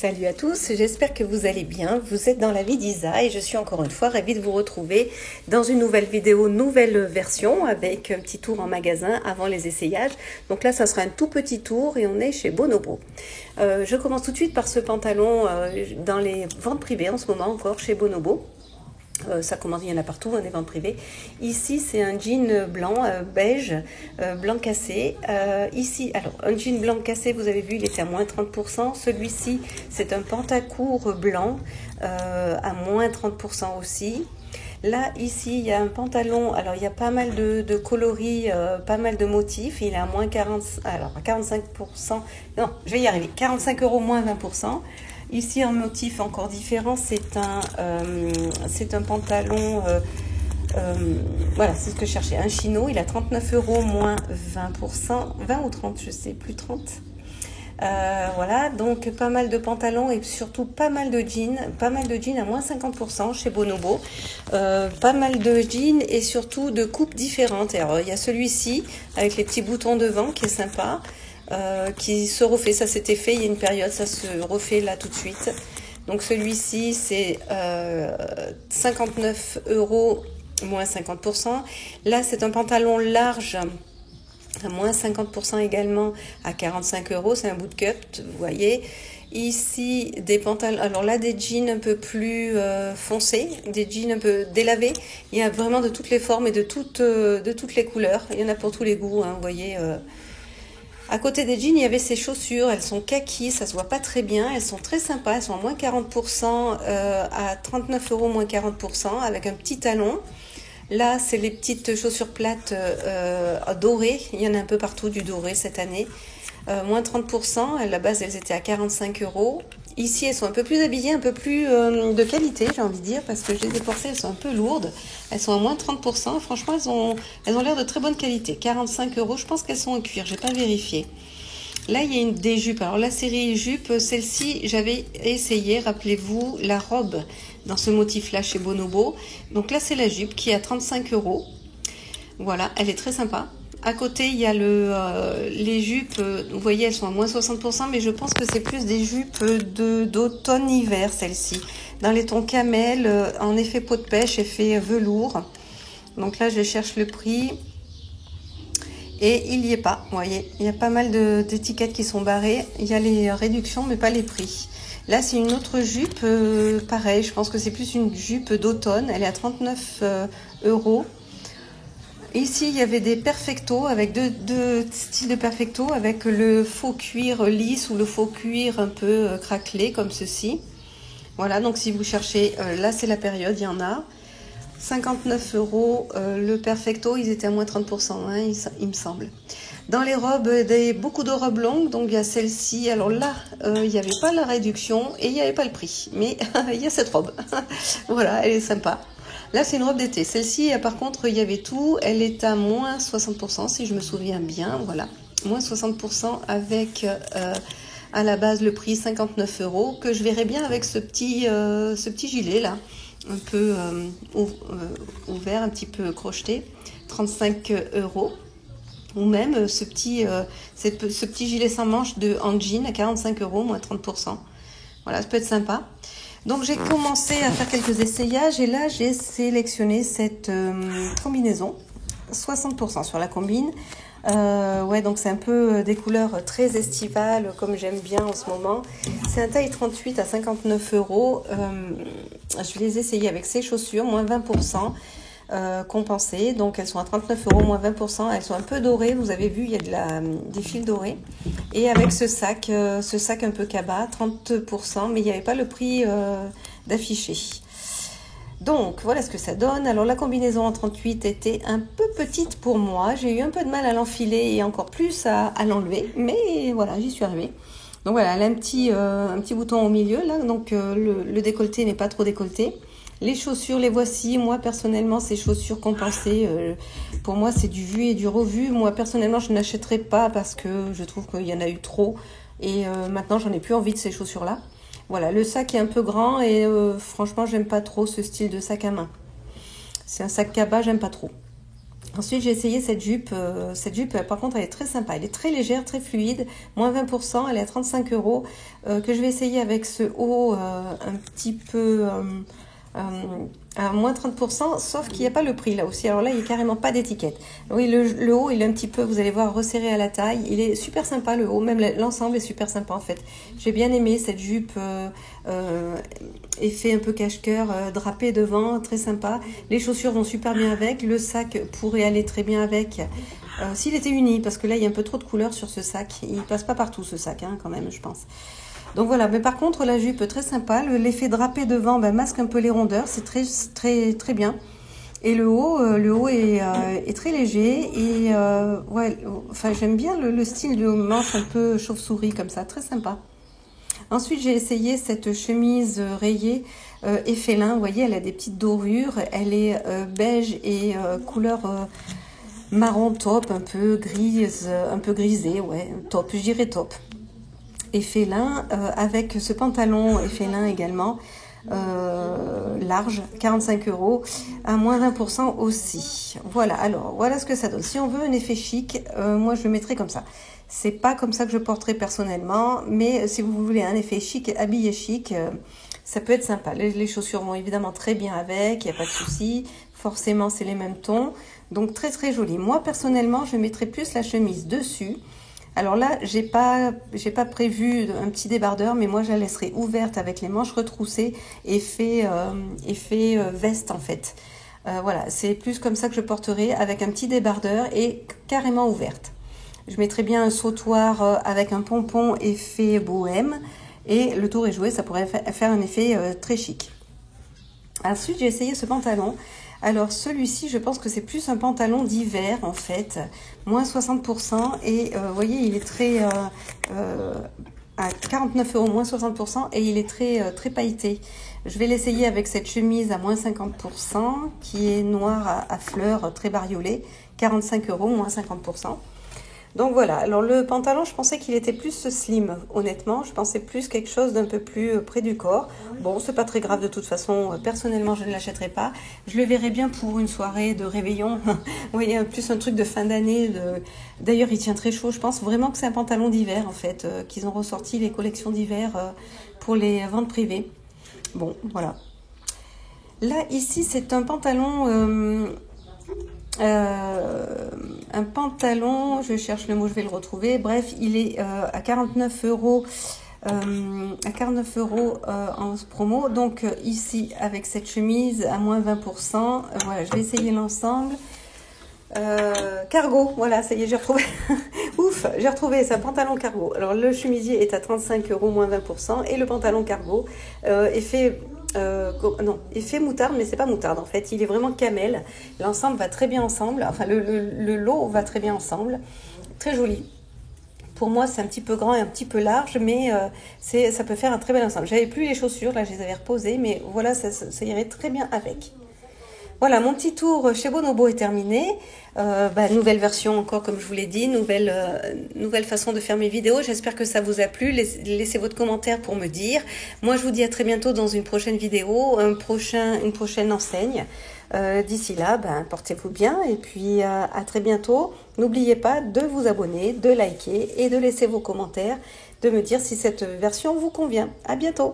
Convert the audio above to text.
Salut à tous, j'espère que vous allez bien. Vous êtes dans la vie d'Isa et je suis encore une fois ravie de vous retrouver dans une nouvelle vidéo, nouvelle version avec un petit tour en magasin avant les essayages. Donc là, ça sera un tout petit tour et on est chez Bonobo. Je commence tout de suite par ce pantalon dans les ventes privées en ce moment encore chez Bonobo. Ça commence, il y en a partout, des ventes privées. Ici, c'est un jean blanc, beige, blanc cassé. Ici, alors, un jean blanc cassé, vous avez vu, il était à moins 30%. Celui-ci, c'est un pantacourt blanc, à moins 30% aussi. Là, ici, il y a un pantalon, alors il y a pas mal de coloris, pas mal de motifs. Il est à moins 40, alors à 45%, non, je vais y arriver, 45 €, moins 20%. Ici, un motif encore différent, c'est un pantalon, voilà, c'est ce que je cherchais, un chino. Il a 39 €, moins 20%, 20 ou 30, je sais plus, 30. Voilà, donc pas mal de pantalons et surtout pas mal de jeans à moins 50% chez Bonobo. Pas mal de jeans et surtout de coupes différentes. Alors, il y a celui-ci avec les petits boutons devant qui est sympa. Qui se refait, ça s'était fait il y a une période, ça se refait là tout de suite. Donc celui-ci c'est 59 €, moins 50%. Là c'est un pantalon large à moins 50% également, à 45 €, c'est un bootcut, vous voyez. Ici des pantalons, alors là des jeans un peu plus foncés, des jeans un peu délavés. Il y a vraiment de toutes les formes et de toutes les couleurs, il y en a pour tous les goûts, hein, vous voyez. À côté des jeans, il y avait ces chaussures, elles sont kaki, ça se voit pas très bien, elles sont très sympas, elles sont à moins 40%, à 39 €, moins 40%, avec un petit talon. Là, c'est les petites chaussures plates dorées, il y en a un peu partout du doré cette année. Moins 30%, à la base elles étaient à 45 €. Ici, elles sont un peu plus habillées, un peu plus de qualité, j'ai envie de dire, parce que je les ai portées, elles sont un peu lourdes. Elles sont à moins 30%. Franchement, elles ont l'air de très bonne qualité. 45 €, je pense qu'elles sont en cuir, j'ai pas vérifié. Là, il y a des jupes. Alors, la série jupe, celle-ci, j'avais essayé, rappelez-vous, la robe dans ce motif-là chez Bonobo. Donc là, c'est la jupe qui est à 35 €. Voilà, elle est très sympa. À côté, il y a les jupes, vous voyez, elles sont à moins 60%, mais je pense que c'est plus des jupes d'automne-hiver, celles-ci. Dans les tons camel, en effet peau de pêche, effet velours. Donc là, je cherche le prix. Et il n'y est pas, vous voyez. Il y a pas mal d'étiquettes qui sont barrées. Il y a les réductions, mais pas les prix. Là, c'est une autre jupe, pareil, je pense que c'est plus une jupe d'automne. Elle est à 39 €. Ici, il y avait des perfectos avec deux styles de perfecto avec le faux cuir lisse ou le faux cuir un peu craquelé comme ceci. Voilà, donc si vous cherchez, là c'est la période, il y en a. 59 € le perfecto, ils étaient à moins 30%, hein, il me semble. Dans les robes, beaucoup de robes longues, donc il y a celle-ci. Alors là, il n'y avait pas la réduction et il n'y avait pas le prix, mais il y a cette robe. Voilà, elle est sympa. Là, c'est une robe d'été. Celle-ci, par contre, il y avait tout. Elle est à moins 60%, si je me souviens bien. Voilà, moins 60% avec, à la base, le prix 59 €, que je verrai bien avec ce petit gilet-là, un peu ouvert, un petit peu crocheté, 35 €. Ou même ce petit gilet sans manches en jean à 45 €, moins 30%. Voilà, ça peut être sympa. Donc j'ai commencé à faire quelques essayages et là j'ai sélectionné cette combinaison, 60% sur la combine. Ouais, donc c'est un peu des couleurs très estivales comme j'aime bien en ce moment. C'est un taille 38 à 59 €. Je vais les essayer avec ces chaussures, moins 20%. Compensées, donc elles sont à 39 €, moins 20%. Elles sont un peu dorées, vous avez vu, il y a des fils dorés. Et avec ce sac un peu cabas, 30%, mais il n'y avait pas le prix d'affiché. Donc voilà ce que ça donne. Alors la combinaison en 38 était un peu petite pour moi. J'ai eu un peu de mal à l'enfiler et encore plus à l'enlever, mais voilà, j'y suis arrivée. Donc voilà, elle a un petit bouton au milieu là, donc le décolleté n'est pas trop décolleté. Les chaussures, les voici. Moi, personnellement, ces chaussures compensées, pour moi, c'est du vu et du revu. Moi, personnellement, je n'achèterai pas parce que je trouve qu'il y en a eu trop. Et maintenant, j'en ai plus envie de ces chaussures-là. Voilà, le sac est un peu grand et franchement, j'aime pas trop ce style de sac à main. C'est un sac cabas, j'aime pas trop. Ensuite, j'ai essayé cette jupe. Cette jupe, par contre, elle est très sympa. Elle est très légère, très fluide. Moins 20%, elle est à 35 €. Que je vais essayer avec ce haut un petit peu à moins 30%, sauf qu'il n'y a pas le prix là aussi. Alors là, il n'y a carrément pas d'étiquette. Oui, le haut, il est un petit peu, vous allez voir, resserré à la taille. Il est super sympa, le haut. Même l'ensemble est super sympa, en fait. J'ai bien aimé cette jupe effet un peu cache-cœur, drapé devant, très sympa. Les chaussures vont super bien avec. Le sac pourrait aller très bien avec. S'il était uni, parce que là, il y a un peu trop de couleurs sur ce sac. Il passe pas partout, ce sac, hein, quand même, je pense. Donc voilà, mais par contre la jupe très sympa, l'effet drapé devant masque un peu les rondeurs, c'est très bien. Et le haut est très léger et ouais, enfin j'aime bien le style de manche un peu chauve-souris comme ça, très sympa. Ensuite j'ai essayé cette chemise rayée effet lin, vous voyez elle a des petites dorures, elle est beige et couleur marron taupe, un peu grise, un peu grisée, ouais, taupe, je dirais taupe. Effet lin avec ce pantalon effet lin également large, 45 € à moins 20% aussi. Voilà, alors voilà ce que ça donne. Si on veut un effet chic, moi je le mettrais comme ça. C'est pas comme ça que je porterai personnellement, mais si vous voulez un effet chic, habillé chic, ça peut être sympa. Les chaussures vont évidemment très bien avec, il n'y a pas de souci. Forcément c'est les mêmes tons, donc très joli. Moi personnellement je mettrais plus la chemise dessus. Alors là, j'ai pas prévu un petit débardeur, mais moi je la laisserai ouverte avec les manches retroussées, effet veste en fait. Voilà, c'est plus comme ça que je porterai, avec un petit débardeur et carrément ouverte. Je mettrai bien un sautoir avec un pompon effet bohème et le tour est joué, ça pourrait faire un effet très chic. Ensuite, j'ai essayé ce pantalon. Alors celui-ci, je pense que c'est plus un pantalon d'hiver en fait, moins 60% et vous voyez, il est très à 49 €, moins 60% et il est très pailleté. Je vais l'essayer avec cette chemise à moins 50% qui est noire à fleurs, très bariolée, 45 €, moins 50%. Donc voilà, alors le pantalon, je pensais qu'il était plus slim, honnêtement. Je pensais plus quelque chose d'un peu plus près du corps. Bon, c'est pas très grave de toute façon. Personnellement, je ne l'achèterai pas. Je le verrai bien pour une soirée de réveillon. Vous voyez, plus un truc de fin d'année. D'ailleurs, il tient très chaud. Je pense vraiment que c'est un pantalon d'hiver, en fait, qu'ils ont ressorti les collections d'hiver pour les ventes privées. Bon, voilà. Là, ici, c'est un pantalon... un pantalon, je cherche le mot, je vais le retrouver. Bref, il est à 49 €, en promo. Donc ici, avec cette chemise à moins 20%, voilà, je vais essayer l'ensemble. Cargo, voilà, ça y est, j'ai retrouvé. Ouf, j'ai retrouvé, c'est un pantalon cargo. Alors le chemisier est à 35 € moins 20% et le pantalon cargo effet moutarde, mais c'est pas moutarde en fait, il est vraiment camel. L'ensemble va très bien ensemble, enfin le lot va très bien ensemble, très joli. Pour moi c'est un petit peu grand et un petit peu large, mais ça peut faire un très bel ensemble. J'avais plus les chaussures, là je les avais reposées, mais voilà, ça irait très bien avec. Voilà, mon petit tour chez Bonobo est terminé. Nouvelle version encore, comme je vous l'ai dit, nouvelle façon de faire mes vidéos. J'espère que ça vous a plu. Laissez votre commentaire pour me dire. Moi, je vous dis à très bientôt dans une prochaine vidéo, une prochaine enseigne. D'ici là, portez-vous bien et puis à très bientôt. N'oubliez pas de vous abonner, de liker et de laisser vos commentaires, de me dire si cette version vous convient. À bientôt.